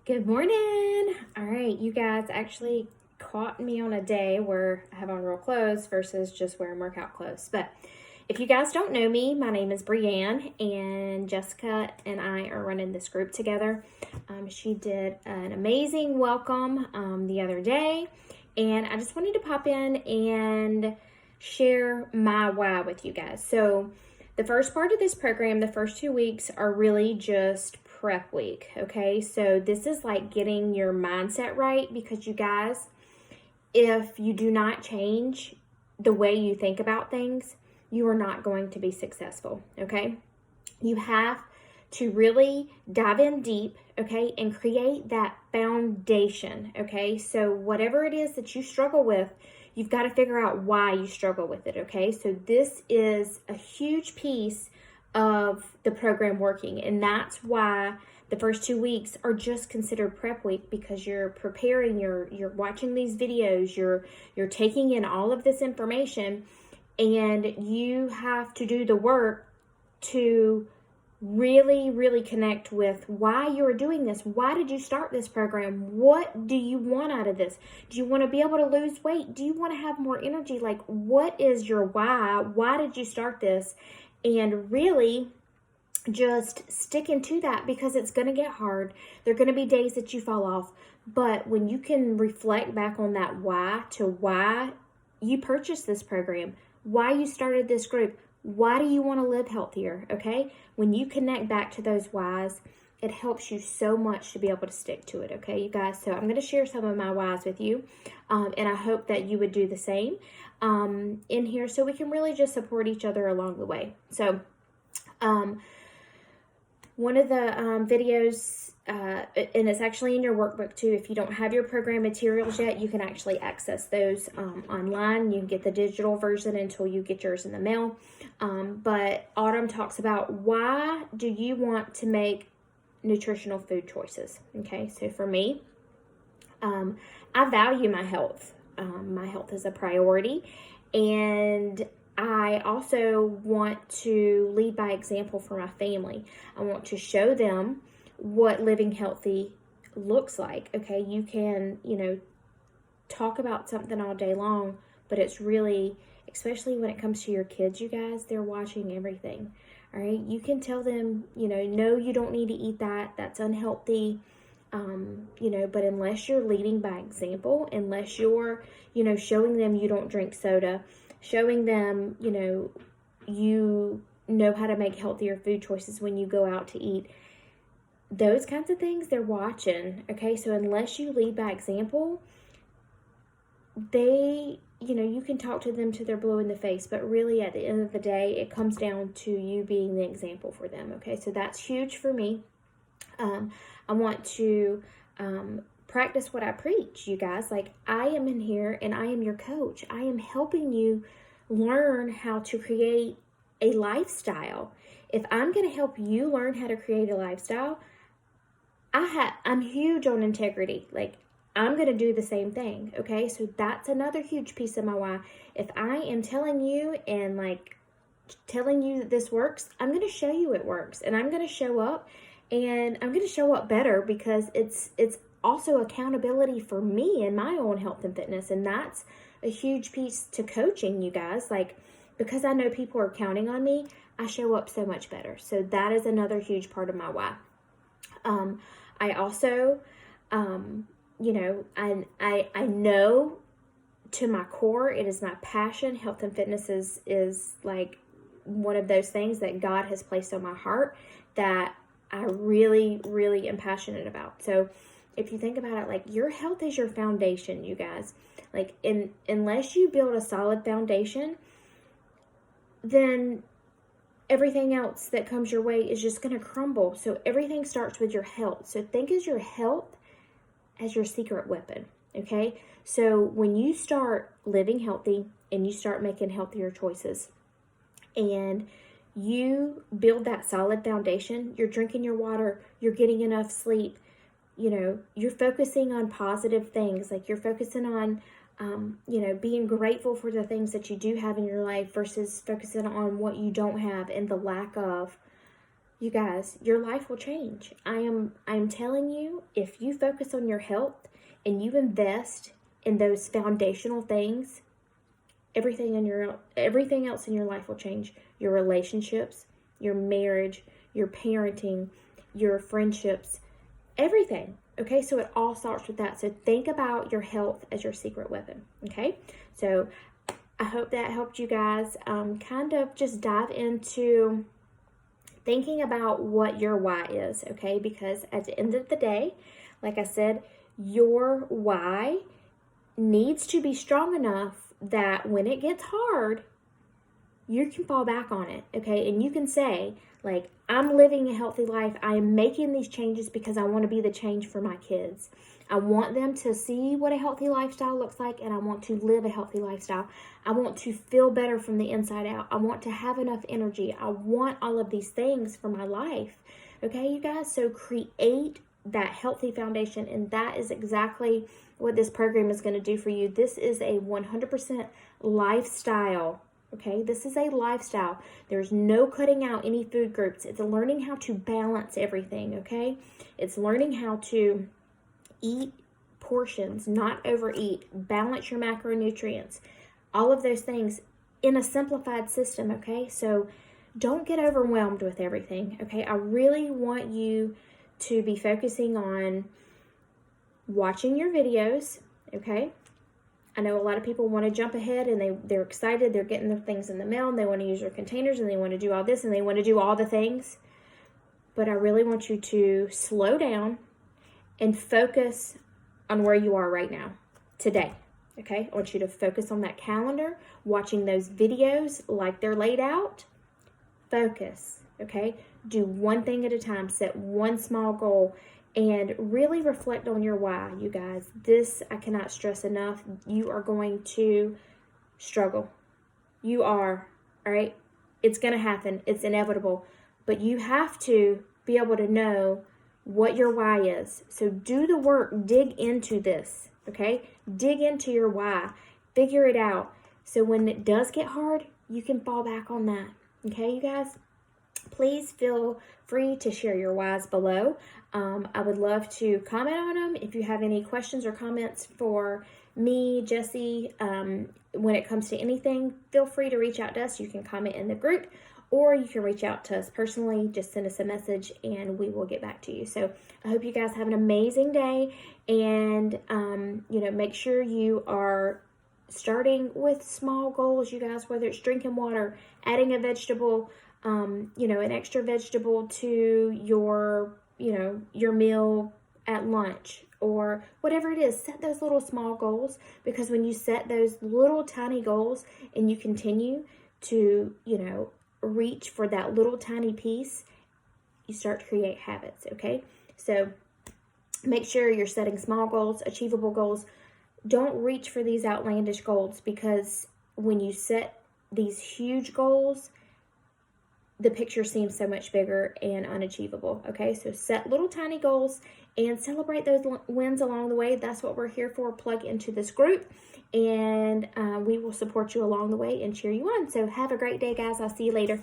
Good morning. All right, you guys actually caught me on a day where I have on real clothes versus just wearing workout clothes. But if you guys don't know me, my name is Brianne, and Jessica and I are running this group together. She did an amazing welcome the other day, and I just wanted to pop in and share my why with you guys. So, the first part of this program, the first 2 weeks, are really just prep week, okay? So this is like getting your mindset right, because you guys, if you do not change the way you think about things, you are not going to be successful, okay? You have to really dive in deep, okay, and create that foundation, okay? So whatever it is that you struggle with, you've got to figure out why you struggle with it, okay? So this is a huge piece of the program working, and that's why the first 2 weeks are just considered prep week, because you're preparing, you're watching these videos, you're taking in all of this information, and you have to do the work to really connect with why you're doing this. Why did you start this program? What do you want out of this? Do you want to be able to lose weight? Do you want to have more energy? Like, what is your why? Why did you start this? And really just sticking to that, because it's going to get hard. There are going to be days that you fall off. But when you can reflect back on that why, to why you purchased this program, why you started this group, why do you want to live healthier, okay? When you connect back to those whys, it helps you so much to be able to stick to it, okay, you guys? So I'm going to share some of my whys with you, and I hope that you would do the same in here, so we can really just support each other along the way. So one of the videos, and it's actually in your workbook too. If you don't have your program materials yet, you can actually access those online. You can get the digital version until you get yours in the mail. But Autumn talks about, why do you want to make nutritional food choices? Okay, so for me, I value my health. My health is a priority, and I also want to lead by example for my family. I want to show them what living healthy looks like. Okay, you can, talk about something all day long, but it's really, especially when it comes to your kids, you guys, they're watching everything. All right, you can tell them, no, you don't need to eat that. That's unhealthy. But unless you're leading by example, unless you're, showing them you don't drink soda, showing them, you know how to make healthier food choices when you go out to eat, those kinds of things, they're watching, okay? So unless you lead by example, they, you can talk to them till they're blue in the face, but really at the end of the day, it comes down to you being the example for them, okay? So that's huge for me. I want to practice what I preach, you guys. Like, I am in here and I am your coach. I am helping you learn how to create a lifestyle. If I'm going to help you learn how to create a lifestyle, I'm huge on integrity. Like, I'm going to do the same thing, okay? So that's another huge piece of my why. If I am telling you and telling you that this works, I'm going to show you it works, and I'm going to show up, and I'm going to show up better, because it's also accountability for me and my own health and fitness. And that's a huge piece to coaching, you guys. Like, because I know people are counting on me, I show up so much better. So that is another huge part of my why. I also, I know to my core, it is my passion. Health and fitness is like one of those things that God has placed on my heart that I really am passionate about. So if you think about it, like, your health is your foundation, you guys. Like, unless you build a solid foundation, then everything else that comes your way is just going to crumble. So everything starts with your health. So think of your health as your secret weapon, okay? So when you start living healthy and you start making healthier choices, and you build that solid foundation, you're drinking your water, you're getting enough sleep, you're focusing on positive things. Like, you're focusing on, being grateful for the things that you do have in your life versus focusing on what you don't have and the lack of. You guys, your life will change. I'm telling you, if you focus on your health and you invest in those foundational things, everything else in your life will change. Your relationships, your marriage, your parenting, your friendships, everything. Okay, so it all starts with that. So think about your health as your secret weapon. Okay, so I hope that helped you guys kind of just dive into thinking about what your why is. Okay, because at the end of the day, like I said, your why needs to be strong enough that when it gets hard, you can fall back on it, okay? And you can say, like, I'm living a healthy life. I am making these changes because I want to be the change for my kids. I want them to see what a healthy lifestyle looks like, and I want to live a healthy lifestyle. I want to feel better from the inside out. I want to have enough energy. I want all of these things for my life, okay, you guys? So create that healthy foundation, and that is exactly what this program is going to do for you. This is a 100% lifestyle. Okay, this is a lifestyle. There's no cutting out any food groups. It's learning how to balance everything, okay? It's learning how to eat portions, not overeat, balance your macronutrients, all of those things in a simplified system, okay? So don't get overwhelmed with everything, okay? I really want you to be focusing on watching your videos, okay? I know a lot of people want to jump ahead and they're excited. They're getting their things in the mail and they want to use their containers and they want to do all this and they want to do all the things. But I really want you to slow down and focus on where you are right now, today. Okay? I want you to focus on that calendar, watching those videos like they're laid out. Focus, okay? Do one thing at a time. Set one small goal. And really reflect on your why, you guys. This, I cannot stress enough. You are going to struggle. You are, all right? It's going to happen. It's inevitable. But you have to be able to know what your why is. So do the work. Dig into this, okay? Dig into your why. Figure it out. So when it does get hard, you can fall back on that. Okay, you guys? Please feel free to share your whys below. I would love to comment on them. If you have any questions or comments for me, Jessie, when it comes to anything, feel free to reach out to us. You can comment in the group or you can reach out to us personally. Just send us a message and we will get back to you. So I hope you guys have an amazing day and, make sure you are starting with small goals, you guys, whether it's drinking water, adding a vegetable, an extra vegetable to your meal at lunch or whatever it is. Set those little small goals, because when you set those little tiny goals and you continue to, reach for that little tiny piece, you start to create habits, okay? So make sure you're setting small goals, achievable goals. Don't reach for these outlandish goals, because when you set these huge goals, the picture seems so much bigger and unachievable, okay? So set little tiny goals and celebrate those wins along the way. That's what we're here for. Plug into this group and we will support you along the way and cheer you on. So have a great day, guys. I'll see you later.